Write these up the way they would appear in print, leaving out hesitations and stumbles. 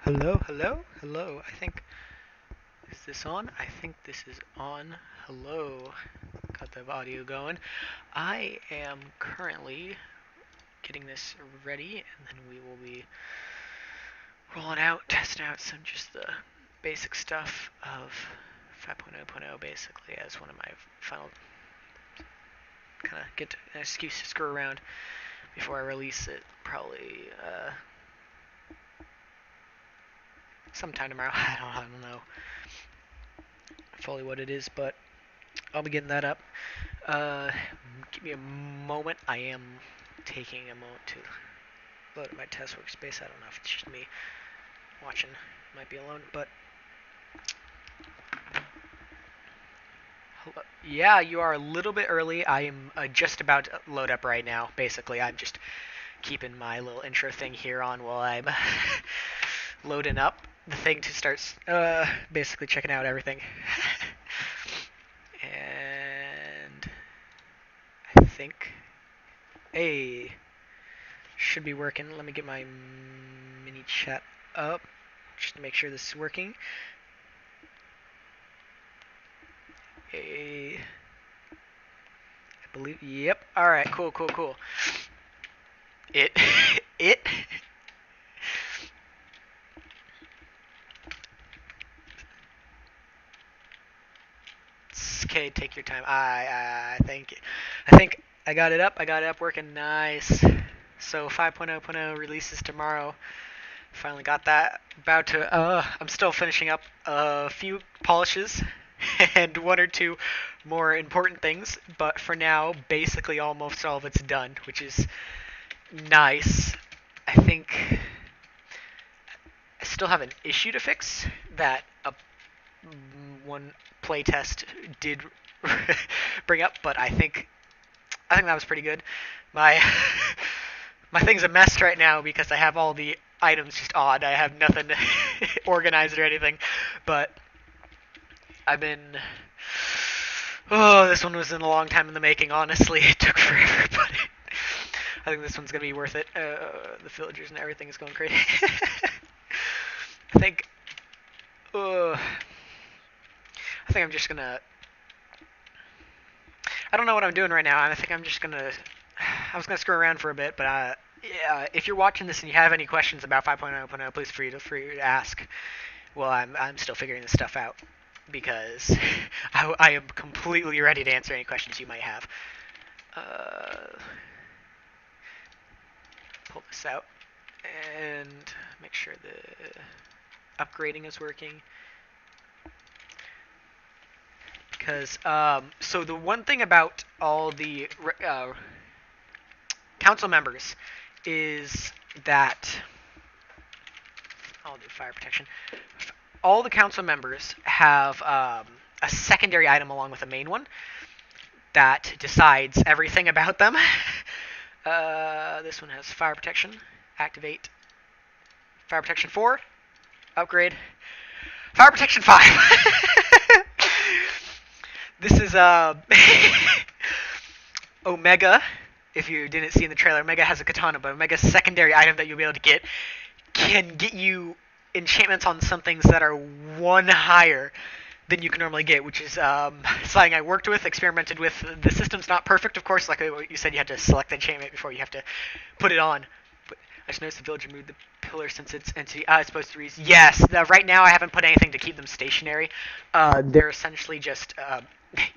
Hello, hello, hello. Is this on? I think this is on. Hello. Got the audio going. I am currently getting this ready, and then we will be rolling out, testing out some just the basic stuff of 5.0.0 basically as one of my final kind of get an excuse to screw around before I release it. Probably sometime tomorrow. I don't know fully what it is, but I'll be getting that up. Uh, Give me a moment. I am taking a moment to load up my test workspace. I don't know if it's just me watching. Might be alone, but yeah, you are a little bit early. I am just about to load up right now. Basically, I'm just keeping my little intro thing here on while I'm loading up the thing to start basically checking out everything. And I think, hey, should be working. Let me get my mini chat up just to make sure this is working. I believe. Yep. All right. Cool. Cool. Cool. It. it. Okay. Take your time. I think. I think I got it up. I got it up working. Nice. So 5.0.0 releases tomorrow. Finally got that. About to. I'm still finishing up a few polishes and one or two more important things, but for now, basically almost all of it's done, which is nice. I think I still have an issue to fix that one playtest did bring up, but I think that was pretty good. My my thing's a mess right now because I have all the items just odd. I have nothing organized or anything, but I've been. Oh, this one was in a long time in the making. Honestly, it took forever, but I think this one's gonna be worth it. The villagers and everything is going crazy. I think. Uh, I think I'm just gonna. I don't know what I'm doing right now, and I think I'm just gonna. I was gonna screw around for a bit, but yeah, if you're watching this and you have any questions about 5.0.0, please feel free to ask. Well, I'm still figuring this stuff out because I am completely ready to answer any questions you might have. Pull this out and make sure the upgrading is working. Because so the one thing about all the council members is that I'll do fire protection. All the council members have a secondary item along with a main one that decides everything about them. This one has fire protection. Activate. Fire protection 4. Upgrade. Fire protection 5. This is Omega. If you didn't see in the trailer, Omega has a katana, but Omega's secondary item that you'll be able to get can get you enchantments on some things that are one higher than you can normally get, which is something I worked with, experimented with. The system's not perfect, of course. Like what you said, you have to select the enchantment before you have to put it on. But I just noticed the villager moved the pillar since its entity. It's supposed to read. Yes, right now I haven't put anything to keep them stationary. They're essentially just.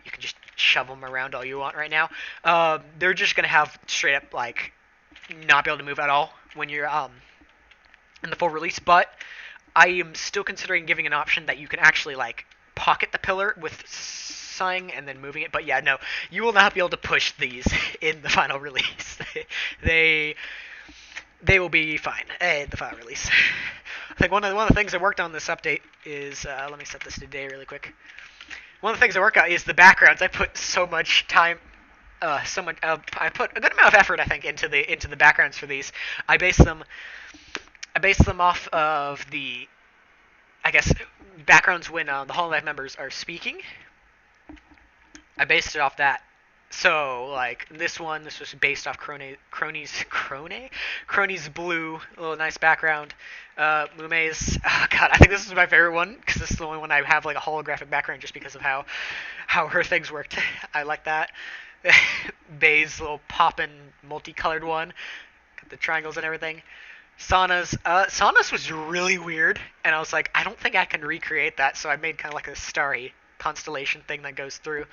You can just shove them around all you want right now. They're just gonna have straight up like not be able to move at all when you're in the full release. But I am still considering giving an option that you can actually like pocket the pillar with sighing and then moving it. But yeah, no, you will not be able to push these in the final release. they they will be fine in the final release. I think one of the things I worked on this update is let me set this to day really quick. One of the things I work on is the backgrounds. I put so much time, I put a good amount of effort, I think, into the backgrounds for these. I base them off of the, I guess, backgrounds when the Hololive members are speaking. I based it off that. So like this was based off Crony's blue, a little nice background. Mume's, oh god, I think this is my favorite one because this is the only one I have like a holographic background just because of how her things worked. I like that. Bay's little poppin' multicolored one, got the triangles and everything. Sauna's was really weird, and I was like, I don't think I can recreate that, so I made kind of like a starry constellation thing that goes through.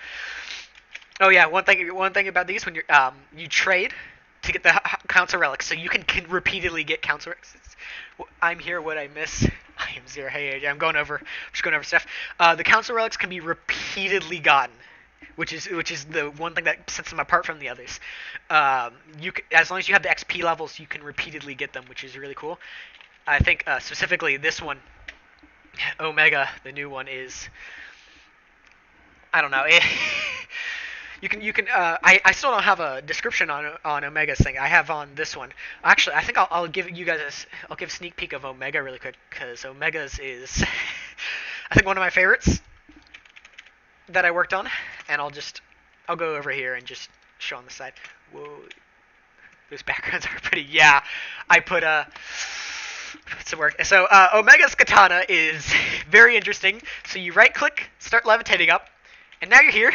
Oh yeah, one thing about these, when you trade to get the Council Relics, so you can repeatedly get Council Relics. I'm here. What I miss? I am zero. Hey, I'm just going over stuff. The Council Relics can be repeatedly gotten, which is the one thing that sets them apart from the others. As long as you have the XP levels, you can repeatedly get them, which is really cool. I think specifically this one, Omega, the new one, is, I don't know. You can. I still don't have a description on Omega's thing. I have on this one. Actually, I think I'll give you guys I'll give a sneak peek of Omega really quick because Omega's is I think one of my favorites that I worked on, and I'll go over here and just show on the side. Whoa, those backgrounds are pretty. Yeah, I put to work. So Omega's katana is very interesting. So you right click, start levitating up, and now you're here.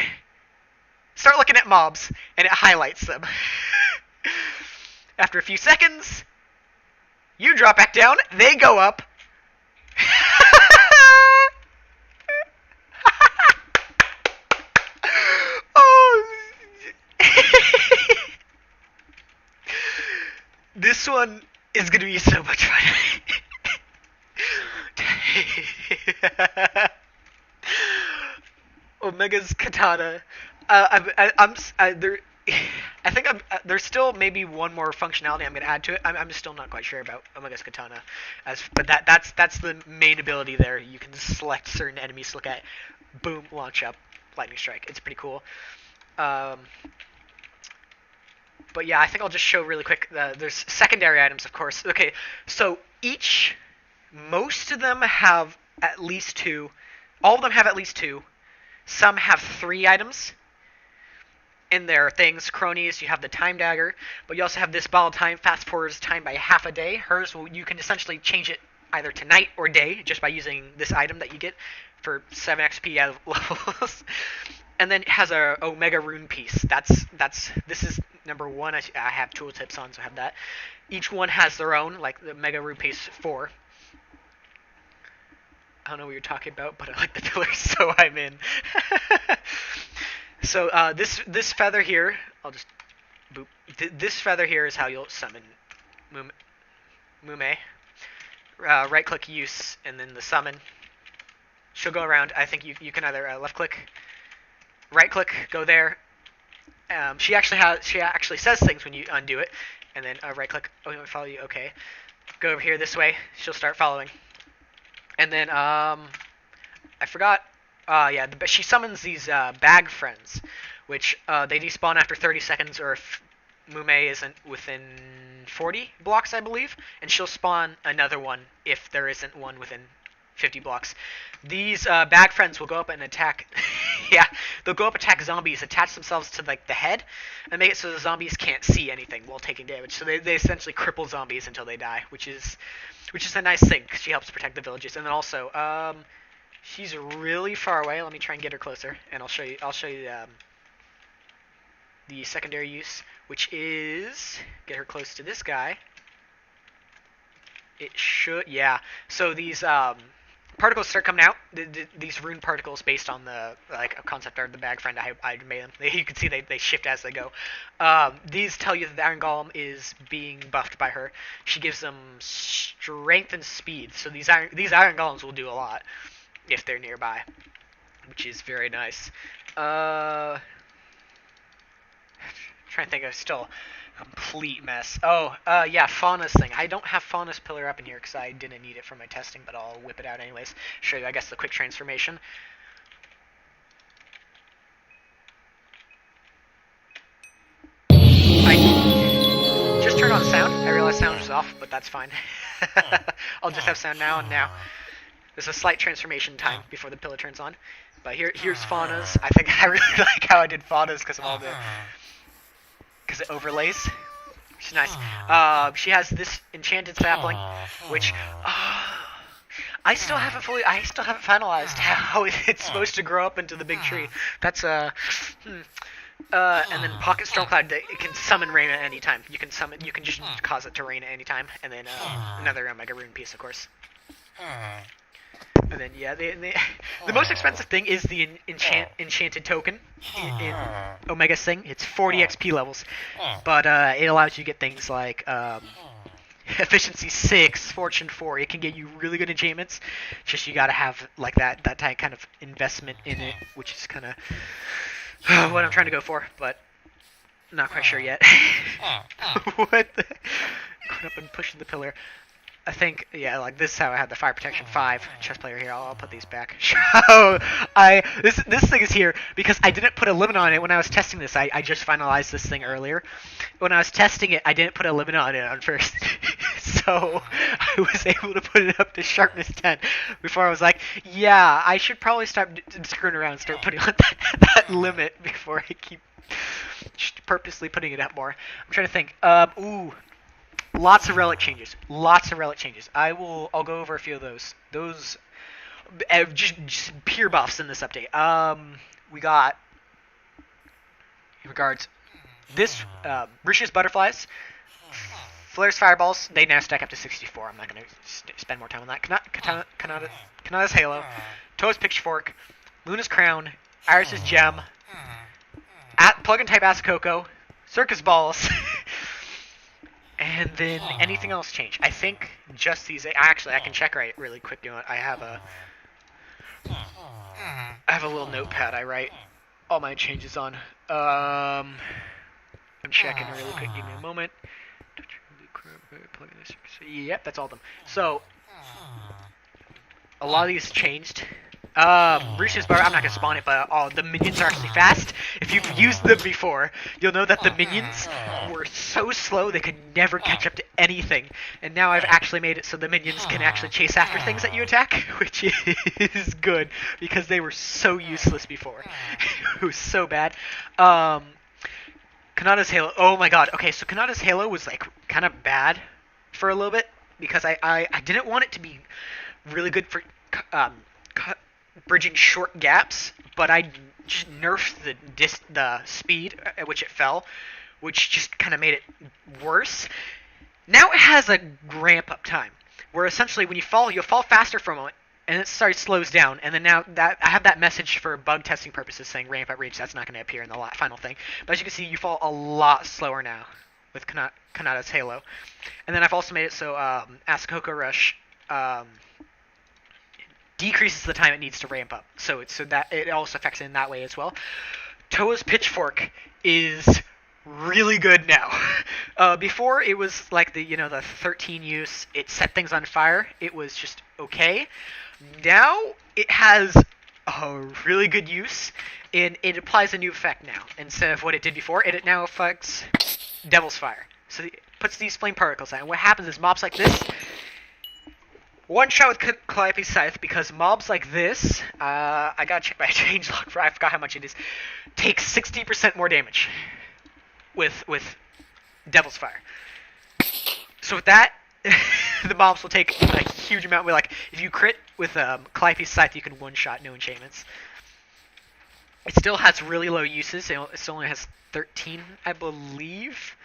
Start looking at mobs, and it highlights them. After a few seconds, you drop back down, they go up. Oh. This one is going to be so much fun. Omega's katana. There's still maybe one more functionality I'm going to add to it. I'm still not quite sure about Omega's katana, but that's the main ability there. You can select certain enemies to look at, boom, launch up, lightning strike. It's pretty cool. But yeah, I think I'll just show really quick. There's secondary items, of course. Okay, so most of them have at least 2. All of them have at least 2. Some have 3 items in their things. Cronies, you have the time dagger, but you also have this ball of time, fast forwards time by half a day. Hers, you can essentially change it either to night or day just by using this item that you get for 7 XP out of levels. And then it has a Omega rune piece. This is number 1. I have tooltips on, so I have that. Each one has their own, like the Mega rune piece 4. I don't know what you're talking about, but I like the pillars, so I'm in. So this feather here, I'll just boop. This feather here is how you'll summon Mume. Right click use, and then the summon. She'll go around. I think you can either left click, right click, go there. She actually says things when you undo it, and then right click. Oh, you want to follow you? Okay. Go over here this way. She'll start following. And then I forgot. Yeah, she summons these bag friends, which they despawn after 30 seconds, or if Mume isn't within 40 blocks, I believe, and she'll spawn another one if there isn't one within 50 blocks. These bag friends will go up and attack. Yeah, they'll go up, attack zombies, attach themselves to like the head, and make it so the zombies can't see anything while taking damage. So they essentially cripple zombies until they die, which is a nice thing because she helps protect the villages. And then also, she's really far away. Let me try and get her closer, and I'll show you the secondary use, which is get her close to this guy. It should, yeah. So these particles start coming out. These rune particles, based on the a concept art of the bag friend, I made them. You can see they shift as they go. These tell you that the Iron Golem is being buffed by her. She gives them strength and speed. So these Iron Golems will do a lot if they're nearby, which is very nice. Trying to think of still complete mess. Oh, yeah, Fauna's thing. I don't have Fauna's pillar up in here because I didn't need it for my testing, but I'll whip it out anyways. Show you, I guess, the quick transformation. I just turned on sound. I realized sound was off, but that's fine. I'll just have sound now and now. There's a slight transformation time before the pillar turns on. But here's Fauna's. I think I really like how I did Fauna's because of all the it overlays. She's nice. She has this enchanted sapling, which I still haven't finalized how it's supposed to grow up into the big tree. That's and then Pocket Stormcloud, it can summon rain at any time. You can just cause it to rain at any time, and then another Omega Rune piece, of course. And then the most expensive thing is the enchanted token in Omega's thing. It's 40 XP levels, but it allows you to get things like efficiency 6, fortune 4. It can get you really good enchantments. Just you gotta have like that kind of investment in it, which is kind of what I'm trying to go for, but not quite sure yet. What the? Going up and pushing the pillar. I think, like this is how I had the fire protection 5 chess player here. I'll put these back. So this thing is here because I didn't put a limit on it when I was testing this. I just finalized this thing earlier. When I was testing it, I didn't put a limit on it on first. So I was able to put it up to sharpness 10 before I was like, yeah, I should probably stop screwing around and start putting on that limit before I keep just purposely putting it up more. I'm trying to think. Lots of relic changes. I'll go over a few of those. Those just pure buffs in this update. We got in regards this Ricious Butterflies, Flare's Fireballs. They now stack up to 64. I'm not going to spend more time on that. Kanata's Halo, Toa's Pitchfork, Luna's Crown, Iris's Gem, Plug-in Type Asacoco, Circus Balls. And then anything else change? I think just these. Actually, I can check really quick. I have a little notepad I write all my changes on. I'm checking really quick. Give me a moment. Yep, that's all of them. So a lot of these changed. Bruce's Bar, I'm not going to spawn it, but the minions are actually fast. If you've used them before, you'll know that the minions were so slow they could never catch up to anything. And now I've actually made it so the minions can actually chase after things that you attack, which is good, because they were so useless before. It was so bad. Kanata's Halo, oh my god. Okay, so Kanata's Halo was like kind of bad for a little bit, because I didn't want it to be really good for bridging short gaps, but I just nerfed the speed at which it fell, which just kind of made it worse. Now it has a ramp up time, where essentially when you fall, you'll fall faster for a moment, and it slows down, and then now that I have that message for bug testing purposes saying ramp up reach. That's not going to appear in the final thing, but as you can see, you fall a lot slower now with Kanata's Halo. And then I've also made it so Asacoco Rush decreases the time it needs to ramp up, so that it also affects it in that way as well. Toa's Pitchfork is really good now. Before it was like the 13 use, it set things on fire. It was just okay. Now it has a really good use, and it applies a new effect now. Instead of what it did before, it now affects Devil's Fire. So it puts these flame particles out, and what happens is mobs like this one shot with Calliope's Scythe, because mobs like this, I gotta check my changelog for I forgot how much it is, take 60% more damage with Devil's Fire. So with that, the mobs will take a huge amount. Like if you crit with Calliope's Scythe, you can one shot, no enchantments. It still has really low uses. It only has 13, I believe.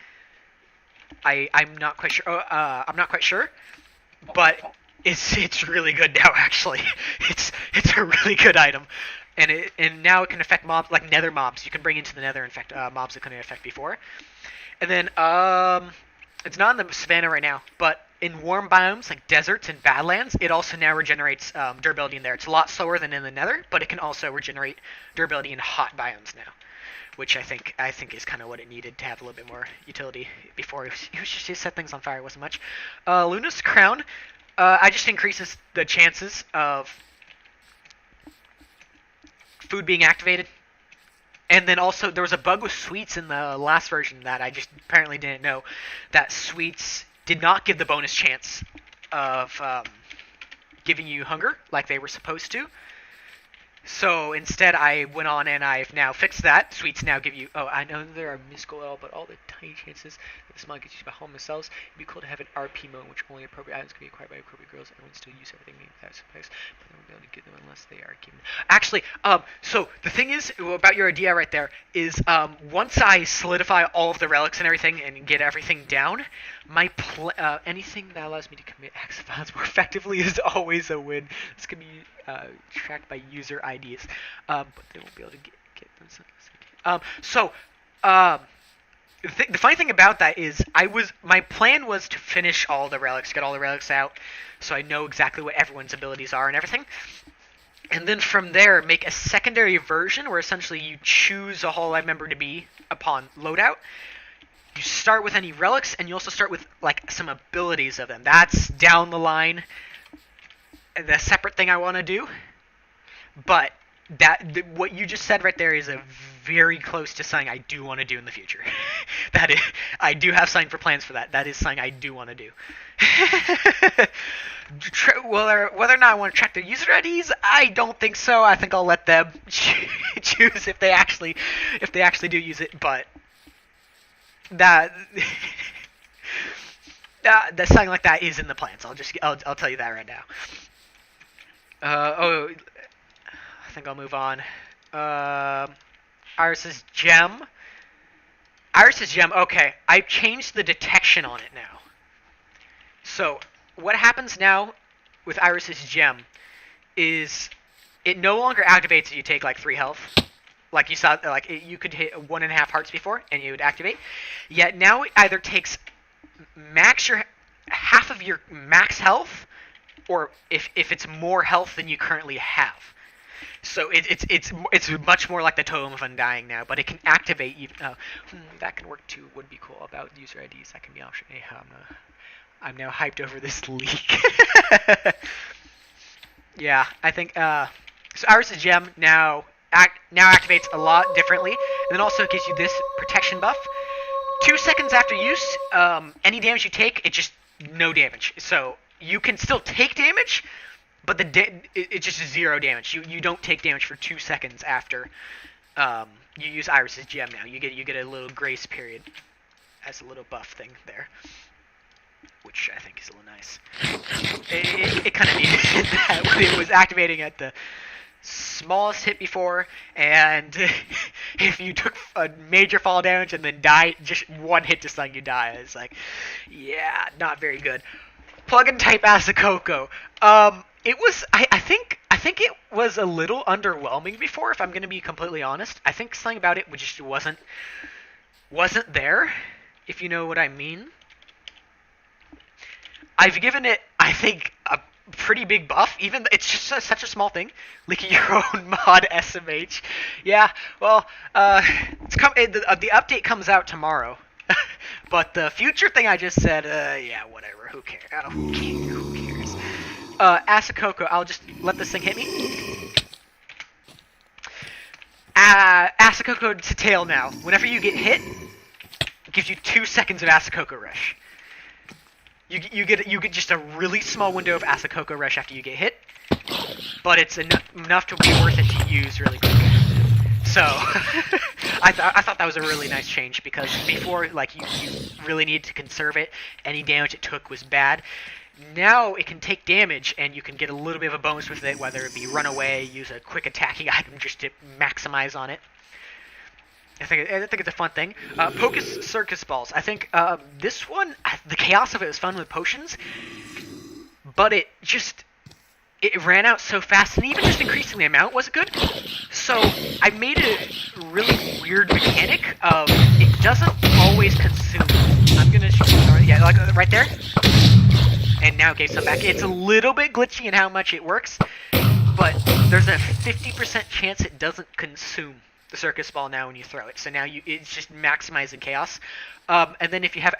I'm not quite sure. I'm not quite sure, but it's really good now. Actually, it's a really good item, and now it can affect mobs like Nether mobs. You can bring into the Nether and affect mobs it couldn't affect before. And then it's not in the savannah right now, but in warm biomes like deserts and badlands, it also now regenerates durability in there. It's a lot slower than in the Nether, but it can also regenerate durability in hot biomes now, which I think is kind of what it needed to have a little bit more utility. Before it was just to set things on fire. It wasn't much. Luna's Crown, I just increases the chances of food being activated. And then also there was a bug with sweets in the last version that I just apparently didn't know, that sweets did not give the bonus chance of giving you hunger like they were supposed to. So instead, I went on and I've now fixed that. Suites now give you. Oh, I know there are mystical L, but all the tiny chances that this mod gets used by home themselves. It'd be cool to have an RP mode, which only appropriate items can be acquired by appropriate girls. Everyone still use everything without supplies, but they won't be able to get them unless they are given. Actually, so the thing is about your idea right there is, once I solidify all of the relics and everything and get everything down, my anything that allows me to commit acts of violence more effectively is always a win. This can be tracked by user IDs, but they won't be able to get them. The funny thing about that is my plan was to finish all the relics, get all the relics out, so I know exactly what everyone's abilities are and everything. And then from there, make a secondary version where essentially you choose a Hololive member to be upon loadout. You start with any relics, and you also start with like some abilities of them. That's down the line. The separate thing I want to do, but what you just said right there is a very close to something I do want to do in the future. That is, I do have something for plans for that. That is something I do want to do. Whether or not I want to track their user IDs, I don't think so. I think I'll let them choose if they actually do use it. But that something like that is in the plans. I'll tell you that right now. I think I'll move on. Iris's gem. Okay, I've changed the detection on it now. So what happens now with Iris's gem is it no longer activates if you take like 3 health. Like you saw, you could hit 1.5 hearts before and it would activate. Yet now it either takes half of your max health, or if it's more health than you currently have. So it's much more like the Totem of Undying now, but it can activate you. That can work too. Would be cool about user IDs. That can be option. Hey, I'm now hyped over this leak. Yeah, I think so. Iris' gem now activates a lot differently, and then also gives you this protection buff. 2 seconds after use, any damage you take, it just no damage. So you can still take damage, but it's just 0 damage. You don't take damage for 2 seconds after you use Iris's gem. Now you get a little grace period as a little buff thing there, which I think is a little nice. It kind of needed that when it was activating at the smallest hit before, and if you took a major fall damage and then died, just 1 hit to stun, you die. It's like, yeah, not very good. Plug-in type Asacoco. It was, I think it was a little underwhelming before, if I'm going to be completely honest. I think something about it just wasn't there, if you know what I mean. I've given it, I think, a pretty big buff. Even it's just such a small thing, leaking your own mod SMH. Yeah, well, the update comes out tomorrow. But the future thing I just said, yeah, whatever. Who cares? Who cares? Asacoco, I'll just let this thing hit me. Asacoco to tail now. Whenever you get hit, it gives you 2 seconds of Asacoco rush. You get just a really small window of Asacoco rush after you get hit, but it's enough to be worth it to use really quick. So I thought that was a really nice change, because before, like, you really needed to conserve it. Any damage it took was bad. Now it can take damage, and you can get a little bit of a bonus with it, whether it be run away, use a quick attacking item just to maximize on it. I think it's a fun thing. Pocus Circus Balls. I think this one, the chaos of it was fun with potions, but it ran out so fast, and even just increasing the amount wasn't good. So I made a really weird mechanic of it doesn't always consume. I'm gonna show you, yeah, like right there. And now gave some back. It's a little bit glitchy in how much it works, but there's a 50% chance it doesn't consume the circus ball now when you throw it. So now it's just maximizing chaos. And then if you have,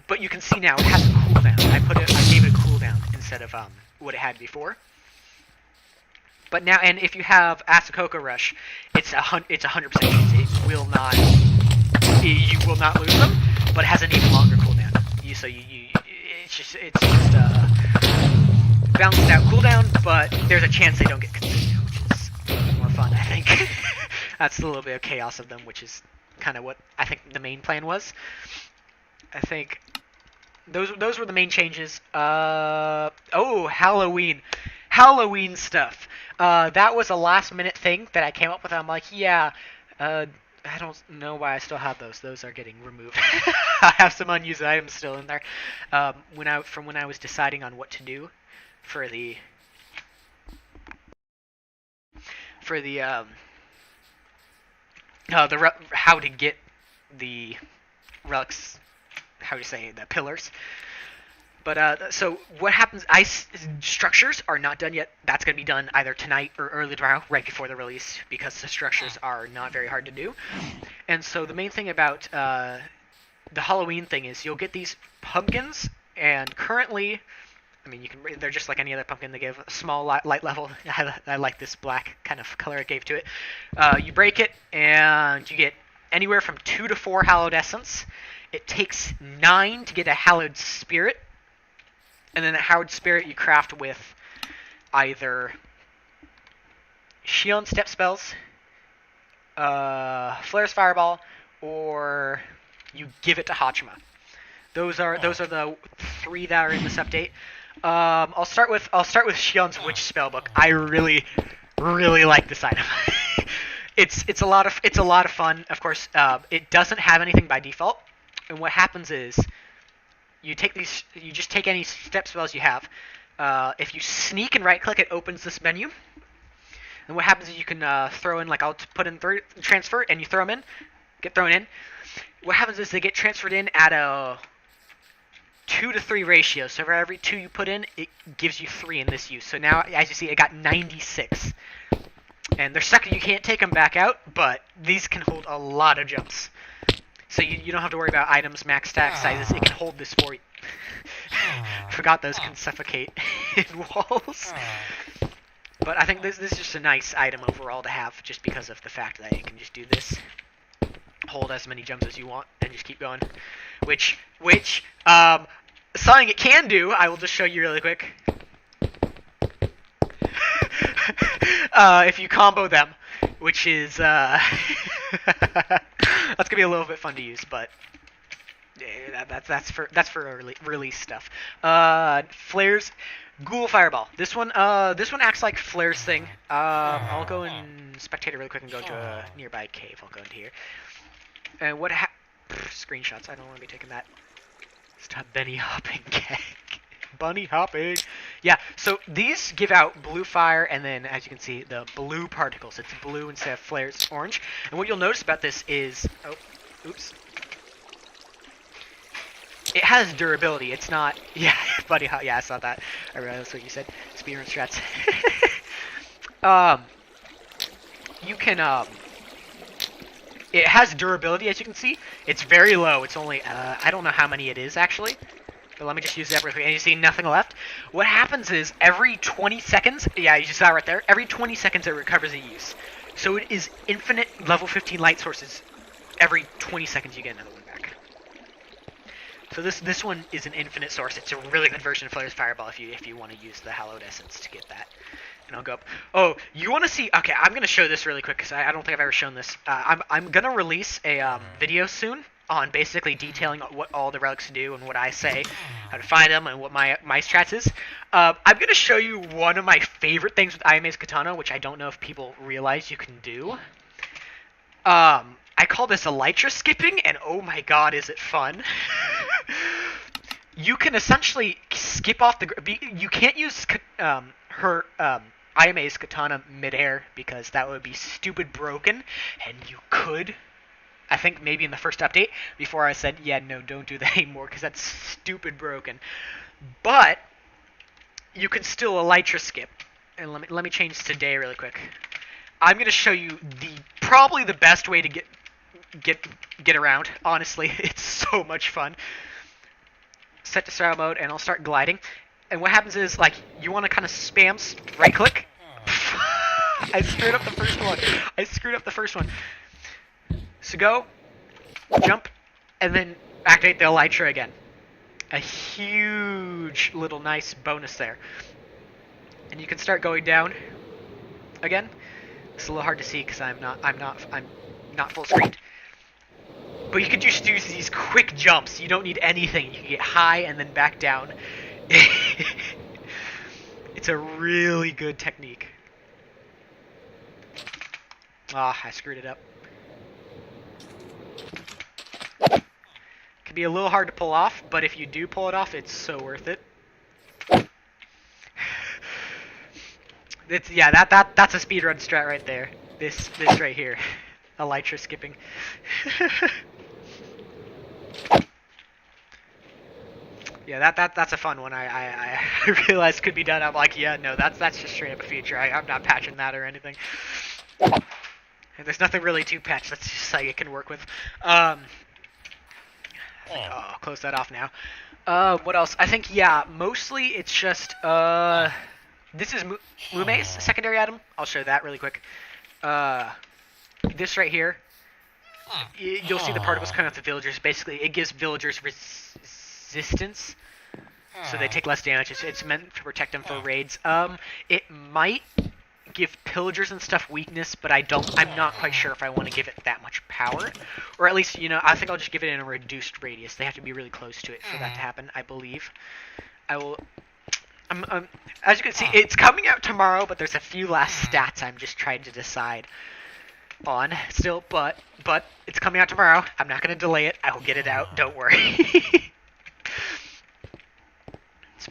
but you can see now it has a cooldown. I gave it a cooldown instead of what it had before. But now, and if you have Asacoco Rush, it's 100% chance it will not. You will not lose them, but it has an even longer cooldown. It's just balanced out cooldown, but there's a chance they don't get consumed, which is fun, I think. That's a little bit of chaos of them, which is kind of what I think the main plan was. I think those were the main changes. Oh, Halloween stuff. That was a last minute thing that I came up with. I'm like, yeah, I don't know why I still have those. Those are getting removed. I have some unused items still in there. When I was deciding on what to do for the how to get the relics, how do you say, the pillars. But so what happens? Ice structures are not done yet. That's going to be done either tonight or early tomorrow, right before the release, because the structures are not very hard to do. And so the main thing about the Halloween thing is you'll get these pumpkins, and currently, I mean, they're just like any other pumpkin. They give a small light level. I like this black kind of color it gave to it. You break it, and you get anywhere from 2 to 4 hallowed essence. It takes 9 to get a hallowed spirit. And then the hallowed spirit you craft with either Shion step spells, Flare's Fireball, or you give it to Hachima. Those are the 3 that are in this update. I'll start with Shion's Witch spellbook. I really like this item. It's a lot of fun. Of course, it doesn't have anything by default, and what happens is you just take any step spells you have. If you sneak and right click, it opens this menu. And what happens is you can throw in, like, I'll put in transfer, and you throw them in, get thrown in. What happens is they get transferred in at a 2 to 3 ratio. So for every 2 you put in, it gives you 3 in this use. So now, as you see, it got 96. And they're stuck, you can't take them back out, but these can hold a lot of jumps. So you don't have to worry about items, max stack sizes. It can hold this for you. Forgot those can suffocate in walls. But I think this is just a nice item overall to have, just because of the fact that it can just do this. Hold as many jumps as you want, and just keep going. Which something it can do, I will just show you really quick. If you combo them, which is that's gonna be a little bit fun to use, but that's for release stuff. Flares, Ghoul Fireball. This one acts like Flare's thing. I'll go in spectator really quick and go to a nearby cave. I'll go into here. And screenshots. I don't want to be taking that. Stop bunny hopping, gag. Bunny hopping. Yeah, so these give out blue fire, and then, as you can see, the blue particles. It's blue instead of Flare's orange. And what you'll notice about this is... Oh, oops. It has durability. It's not... Yeah, bunny hop. Yeah, I saw that. I realized that's what you said. Speedrun strats. You can... It has durability, as you can see. It's very low. It's only... I don't know how many it is, actually. But let me just use that real quick. And you see nothing left. What happens is every 20 seconds... Yeah, you just saw it right there. Every 20 seconds it recovers a use. So it is infinite level 15 light sources. Every 20 seconds you get another one back. So this one is an infinite source. It's a really good version of Flare's Fireball if you want to use the Hallowed Essence to get that. And I'll go up. Oh, you want to see... Okay, I'm going to show this really quick because I don't think I've ever shown this. I'm going to release a video soon on basically detailing what all the relics do and what I say, how to find them, and what my strats is. I'm going to show you one of my favorite things with Ayame's Katana, which I don't know if people realize you can do. I call this Elytra skipping, and oh my god, is it fun. You can essentially skip off the... You can't use her... Ayame's Katana midair, because that would be stupid broken, and you could... I think maybe in the first update, before I said, yeah, no, don't do that anymore, because that's stupid broken. But you can still Elytra skip. And let me change to day really quick. I'm going to show you probably the best way to get around. Honestly, it's so much fun. Set to style mode, and I'll start gliding. And what happens is, like, you want to kind of spam right click. I screwed up the first one. So go, jump, and then activate the Elytra again. A huge little nice bonus there. And you can start going down again. It's a little hard to see because I'm not full screened. But you can just do these quick jumps. You don't need anything. You can get high and then back down. It's a really good technique. Ah, I screwed it up. Can be a little hard to pull off, but if you do pull it off, it's so worth it. That's a speedrun strat right there. This right here, Elytra skipping. Yeah, that's a fun one. I realized could be done. I'm like, yeah, no, that's just straight up a feature. I'm not patching that or anything. And there's nothing really to patch. That's just like it can work with. I'll close that off now. What else? I think mostly it's just this is Mume's secondary item. I'll show that really quick. This right here, you'll see the particles coming off the villagers. Basically, it gives villagers resistance, so they take less damage. It's meant to protect them for raids. It might give pillagers and stuff weakness, but I'm not quite sure if I want to give it that much power, or at least I think I'll just give it in a reduced radius. They have to be really close to it for that to happen, I believe. I will. As you can see, it's coming out tomorrow, but there's a few last stats I'm just trying to decide on still, but it's coming out tomorrow. I'm not going to delay it. I will get it out. Don't worry. It's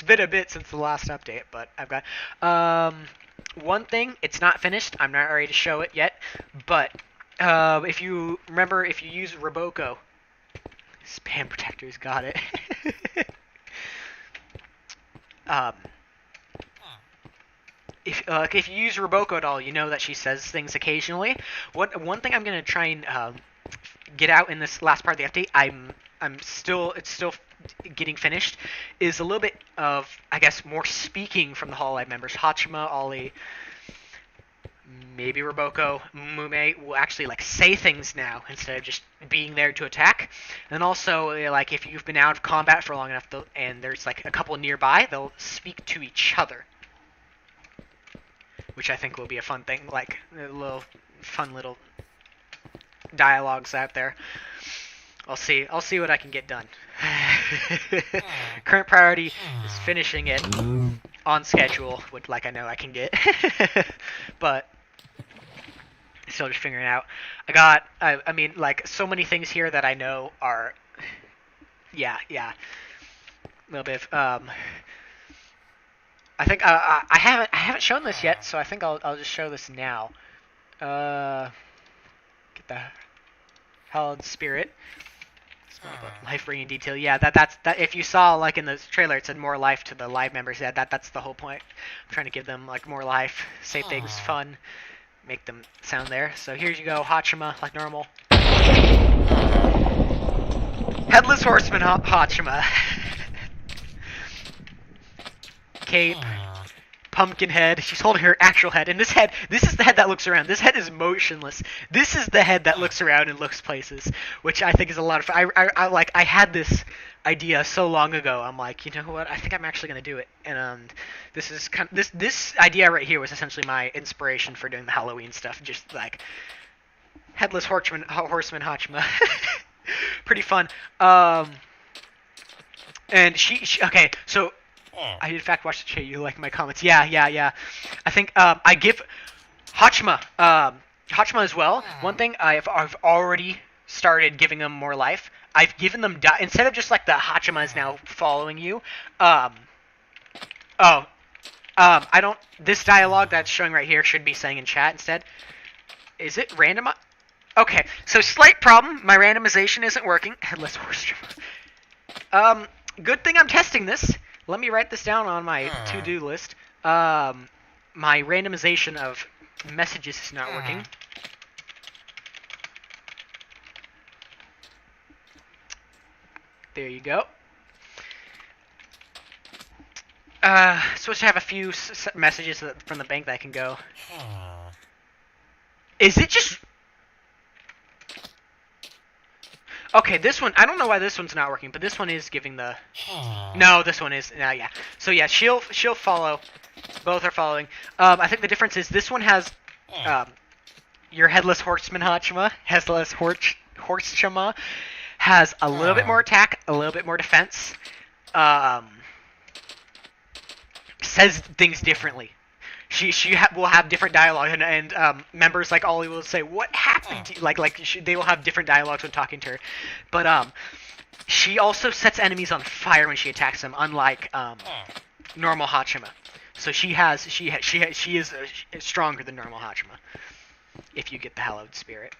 been a bit since the last update, but I've got one thing. It's not finished. I'm not ready to show it yet, but if you remember, if you use Roboco, spam protectors got it. If you use Roboco at all, you know that she says things occasionally. One thing I'm gonna try and get out in this last part of the update, it's still getting finished, is a little bit of, I guess, more speaking from the Hololive members. Hachima, Ollie, maybe Roboco, Mume will actually say things now instead of just being there to attack. And also, if you've been out of combat for long enough, and there's a couple nearby, they'll speak to each other, which I think will be a fun thing, fun little dialogues out there. I'll see what I can get done. Current priority is finishing it on schedule, which I know I can get. But still just figuring it out. I mean, so many things here that I know are, a little bit of, I think I haven't shown this yet, so I think I'll just show this now. Get the Hallowed Spirit. Life bringing detail. Yeah, that's if you saw in the trailer, it said more life to the live members. Yeah, that's the whole point. I'm trying to give them more life, say things fun, make them sound there. So here you go, Hachima, like normal. Headless Horseman Hachima. Cape, pumpkin head. She's holding her actual head, and this is the head that looks around. This head is motionless. This is the head that looks around and looks places, which I think is a lot of fun. I had this idea so long ago. I'm like, you know what? I think I'm actually gonna do it. And this is this idea right here was essentially my inspiration for doing the Halloween stuff. Just headless horseman Hachima. Pretty fun. And she okay, so I in fact watched the chat. You like my comments? Yeah. I think I give Hachima as well. One thing I've already started giving them more life. I've given them instead of just the Hachima is now following you. I don't. This dialogue that's showing right here should be saying in chat instead. Is it random? Okay, so slight problem. My randomization isn't working. Headless horse. Good thing I'm testing this. Let me write this down on my to-do list. My randomization of messages is not working. There you go. Supposed to have a few messages from the bank that I can go. Is it just... Okay, this one, I don't know why this one's not working, but this one is giving the... No, this one is... yeah. So yeah, she'll follow. Both are following. I think the difference is this one has um, your headless horseman Hachima, Horsechama, has a little bit more attack, a little bit more defense. Says things differently. She will have different dialogue, and members like Ollie will say, "What happened to you?" They will have different dialogues when talking to her, but she also sets enemies on fire when she attacks them, unlike normal Hachima. So she is stronger than normal Hachima if you get the hallowed spirit.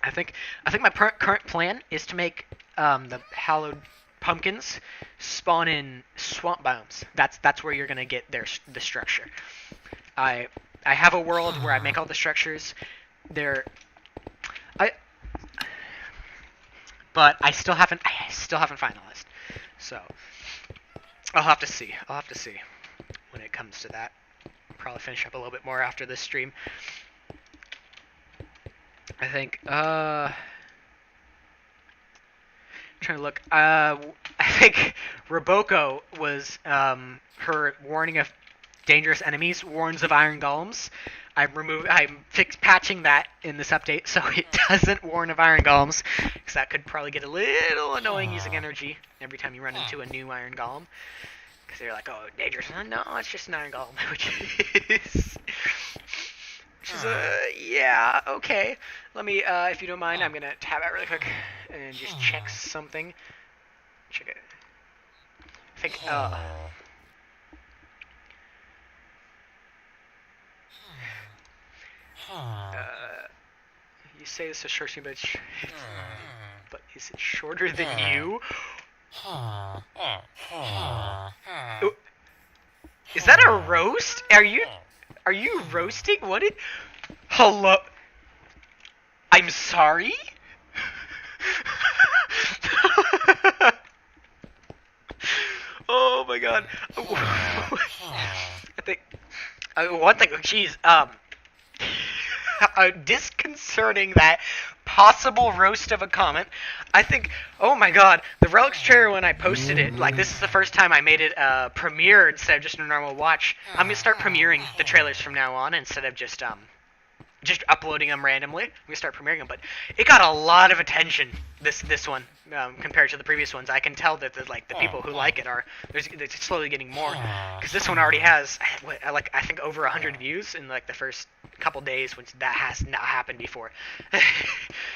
I think my current plan is to make the hallowed pumpkins spawn in swamp biomes. That's where you're gonna get the structure. I have a world where I make all the structures. But I still haven't finalized. So I'll have to see. When it comes to that. Probably finish up a little bit more after this stream. I think trying to look. I think Roboko was her warning of dangerous enemies warns of iron golems. I'm patching that in this update so it doesn't warn of iron golems, because that could probably get a little annoying using energy every time you run into a new iron golem. Because they're like, oh, dangerous. No, it's just an iron golem, which is yeah, okay. Let me, if you don't mind, I'm gonna tab out really quick and just check something. Check it. I think, you say this is short, but is it shorter than you? Is that a roast? Are you roasting? What did... Hello? I'm sorry? Oh my god. I think... one thing, jeez, disconcerting that possible roast of a comment. I think, oh my god, the Relics trailer, when I posted it, like, this is the first time I made it premiere instead of just a normal watch. I'm gonna start premiering the trailers from now on instead of just uploading them randomly. I'm gonna start premiering them, but it got a lot of attention, this one, compared to the previous ones. I can tell that the people who like it they're slowly getting more, because this one already has I think over 100 views in like the first couple days, which that has not happened before.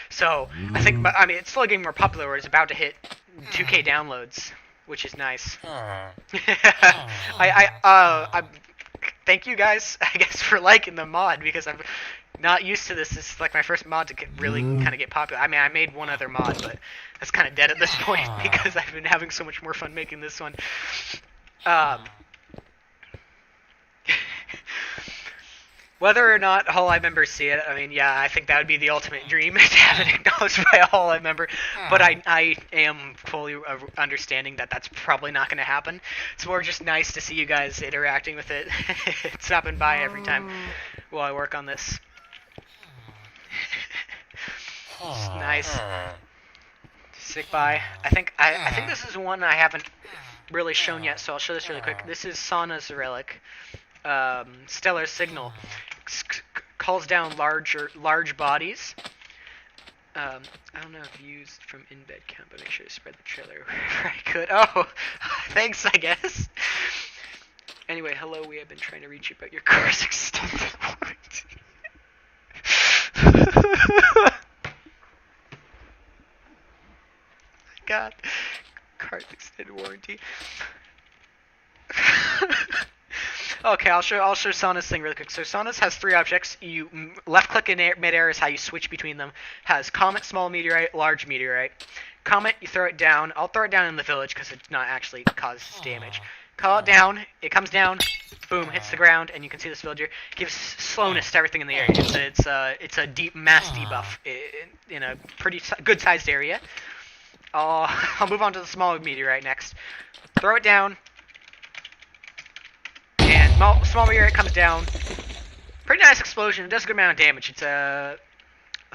So I think, I mean, it's slowly getting more popular. It's about to hit 2K downloads, which is nice. I thank you guys, I guess, for liking the mod, because I'm not used to this. This is like my first mod to really kind of get popular. I mean, I made one other mod, but that's kind of dead at this point because I've been having so much more fun making this one. Whether or not Hololive members see it, I mean, yeah, I think that would be the ultimate dream, to have it acknowledged by a Hololive member. But I am fully understanding that that's probably not going to happen. It's more just nice to see you guys interacting with it, stopping by every time while I work on this. It's nice. Stick by. I think this is one I haven't really shown yet, so I'll show this really quick. This is Sauna's Relic. Stellar Signal calls down large bodies. I don't know if used from in-bed count, but make sure to spread the trailer wherever I could. Oh, thanks, I guess. Anyway, hello, we have been trying to reach you about your car's extended warranty. God, car's extended warranty. Okay, I'll show Sauna's thing really quick. So Sauna's has 3 objects. You left click in midair is how you switch between them. Has comet, small meteorite, large meteorite. Comet, you throw it down. I'll throw it down in the village because it's not actually causes damage. Call it down. It comes down. Boom, hits the ground, and you can see this villager. Gives slowness to everything in the area. It's a deep mass debuff in a pretty good sized area. I'll move on to the small meteorite next. Throw it down. Small meteorite comes down. Pretty nice explosion. It does a good amount of damage. It's a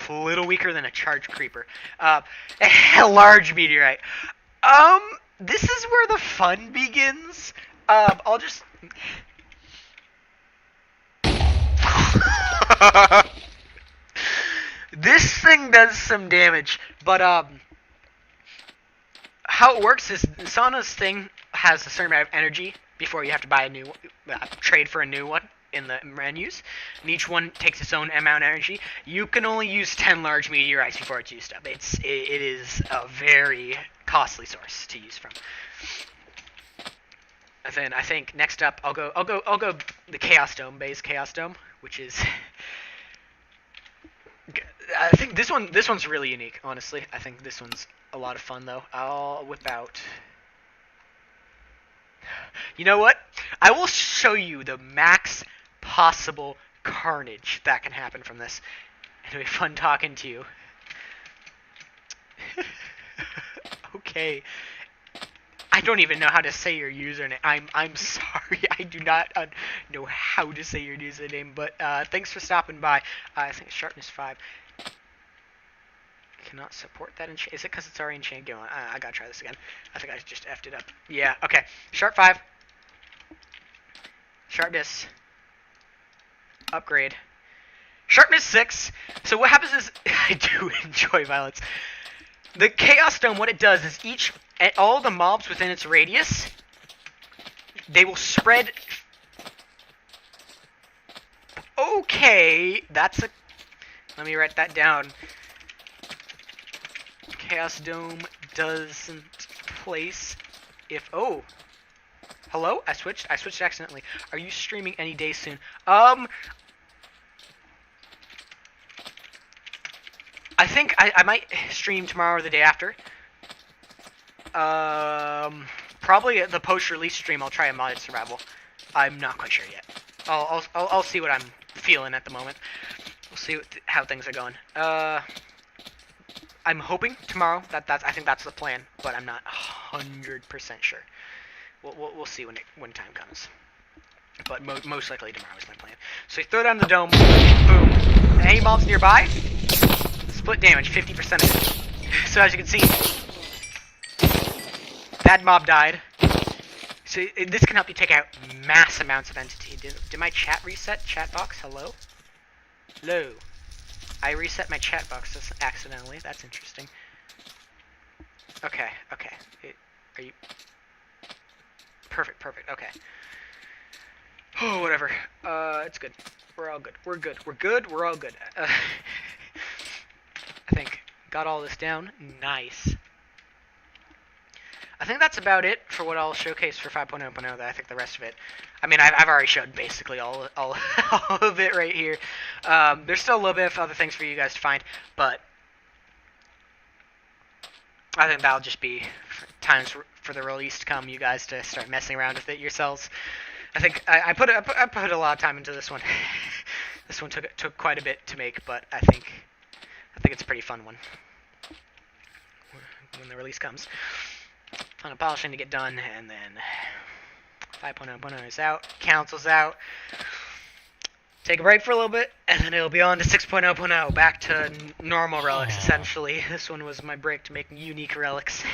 little weaker than a charged creeper. A large meteorite. This is where the fun begins. I'll just... This thing does some damage, but how it works is Sauna's thing has a certain amount of energy before you have to buy a new trade for a new one in the menus, and each one takes its own amount of energy. You can only use 10 large meteorites before it's used up. It is a very costly source to use from. And then I think next up I'll go the Chaos Dome, base Chaos Dome, which is I think this one's really unique, honestly. I think this one's a lot of fun though. I'll whip out. You know what? I will show you the max possible carnage that can happen from this. It'll be fun talking to you. Okay. I don't even know how to say your username. I'm sorry. I do not know how to say your username, but thanks for stopping by. I think sharpness 5 cannot support that enchant. Is it because it's already enchanted? Go on. I gotta try this again. I think I just effed it up. Yeah. Okay. Sharp 5. Sharpness. Upgrade. Sharpness 6. So what happens is I do enjoy violence. The Chaos Dome, what it does is all the mobs within its radius, they will spread. Okay, that's a. Let me write that down. Chaos Dome doesn't place if. Oh, hello. I switched accidentally. Are you streaming any day soon? I think I might stream tomorrow or the day after. Probably the post-release stream. I'll try a modded survival. I'm not quite sure yet. I'll see what I'm feeling at the moment. We'll see how things are going. I'm hoping tomorrow. I think that's the plan, but I'm not 100% sure. We'll see when time comes. But most likely tomorrow is my plan. So you throw down the dome. Boom. Any mobs nearby? Split damage, 50% of it. So as you can see, that mob died. So this can help you take out mass amounts of entity. Did my chat reset? Chat box, hello? Hello. I reset my chat box accidentally. That's interesting. Okay. Are you... Perfect, okay. Oh, whatever. It's good. We're all good. We're all good. I think got all this down. Nice. I think that's about it for what I'll showcase for 5.0.0. I think the rest of it, I mean, I've already showed basically all of it right here. There's still a little bit of other things for you guys to find, but I think that'll just be times for the release to come. You guys to start messing around with it yourselves. I think I put a lot of time into this one. This one took quite a bit to make, but I think it's a pretty fun one when the release comes. Ton of polishing to get done, and then 5.0.0 is out, Council's out. Take a break for a little bit, and then it'll be on to 6.0.0, back to normal relics, essentially. This one was my break to make unique relics.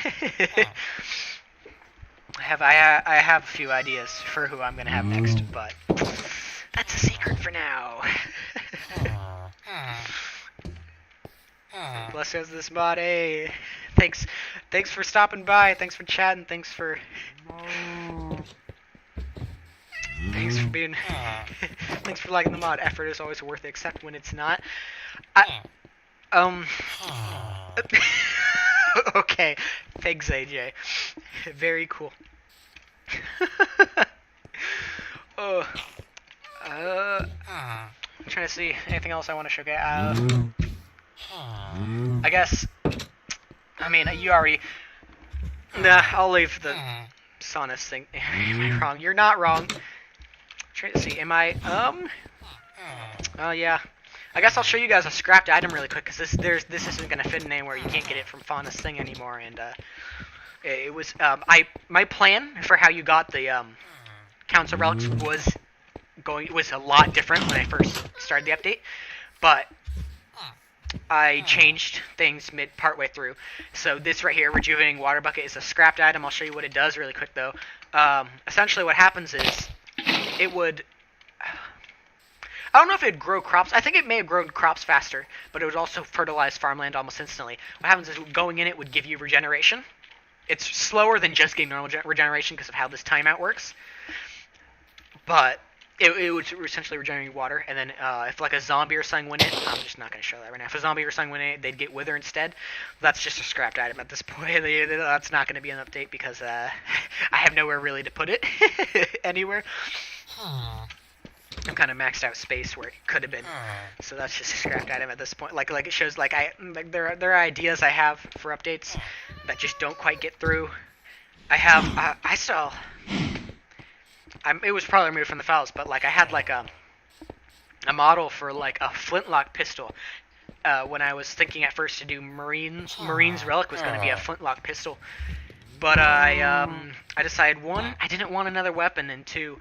I have a few ideas for who I'm going to have next, but that's a secret for now. Bless us this mod. Hey, thanks for stopping by. Thanks for chatting. Thanks for being. Thanks for liking the mod. Effort is always worth it, except when it's not. Okay. Thanks, AJ. Very cool. I'm trying to see anything else I want to show. I guess. I mean, you already. Nah, I'll leave the Sonus thing. Am I wrong? You're not wrong. I'm trying to see. Am I? Oh yeah. I guess I'll show you guys a scrapped item really quick, because this isn't gonna fit in anywhere. You can't get it from Fauna's thing anymore, and it was my plan for how you got the Council Relics was a lot different when I first started the update, but I changed things partway through. So this right here, Rejuvenating Water Bucket, is a scrapped item. I'll show you what it does really quick though. Essentially what happens is it would... I don't know if it'd grow crops. I think it may have grown crops faster, but it would also fertilize farmland almost instantly. What happens is going in it would give you regeneration. It's slower than just getting normal regeneration because of how this timeout works. But it would essentially regenerate water, and then if like a zombie or something went in, I'm just not going to show that right now. If a zombie or something went in, they'd get wither instead. That's just a scrapped item at this point. That's not going to be an update because I have nowhere really to put it anywhere. I'm kind of maxed out space where it could have been, so that's just a scrapped item at this point. Like it shows there are ideas I have for updates that just don't quite get through. It was probably removed from the files, but like I had like a model for like a flintlock pistol. When I was thinking at first to do Marines Relic was going to be a flintlock pistol, but I decided, one, I didn't want another weapon, and two,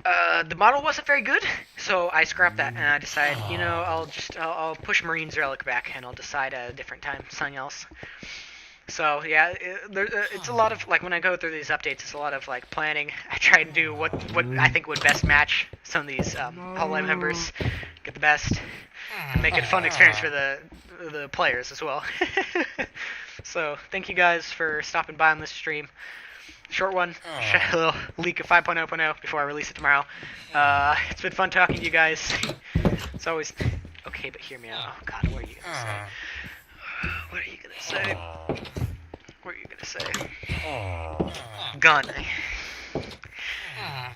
the model wasn't very good, so I scrapped that, and I decided, I'll push Marines Relic back, and I'll decide at a different time something else. So yeah, it's a lot of like when I go through these updates, it's a lot of like planning. I try to do what I think would best match some of these Hololive members, get the best, and make it a fun experience for the players as well. So thank you guys for stopping by on this stream. Short one, a little leak of 5.0.0 before I release it tomorrow. It's been fun talking to you guys. It's always okay, but hear me out. Oh God, what are you gonna say? What are you gonna say? What are you gonna say? Gun.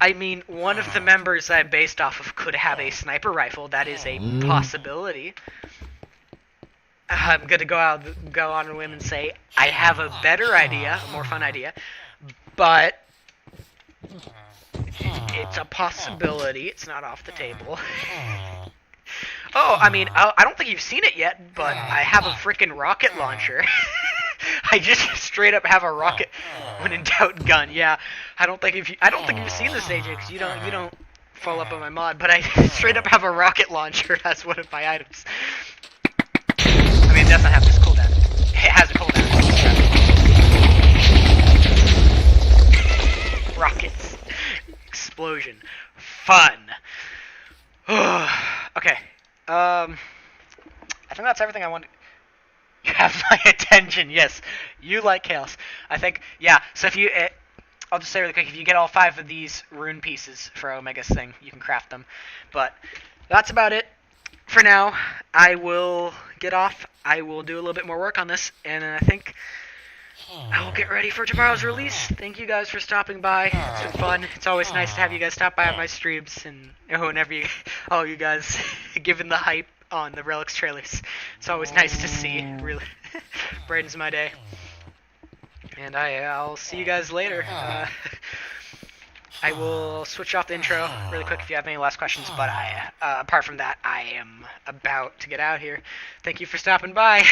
I mean, one of the members I based off of could have a sniper rifle. That is a possibility. I'm gonna go on a limb and say I have a better idea, a more fun idea, but it's a possibility. It's not off the table. Oh, I mean, I don't think you've seen it yet, but I have a freaking rocket launcher. I just straight up have a rocket when in doubt gun. Yeah, I don't think you've seen this, AJ, because you don't follow up on my mod, but I straight up have a rocket launcher as one of my items. I mean, it doesn't have this cooldown. It has a cooldown. Rockets. Explosion. Fun. Okay. I think that's everything I wanted. You have my attention. Yes, you like chaos. I think, yeah. So if you, I'll just say really quick, if you get all 5 of these rune pieces for Omega's thing, you can craft them. But that's about it for now. I will get off. I will do a little bit more work on this, and I think I will get ready for tomorrow's release. Thank you guys for stopping by. It's been fun. It's always nice to have you guys stop by on my streams, and whenever all you guys giving the hype on the Relics trailers. It's always nice to see. Really brightens my day. And I'll see you guys later. I will switch off the intro really quick if you have any last questions, but apart from that, I am about to get out here. Thank you for stopping by.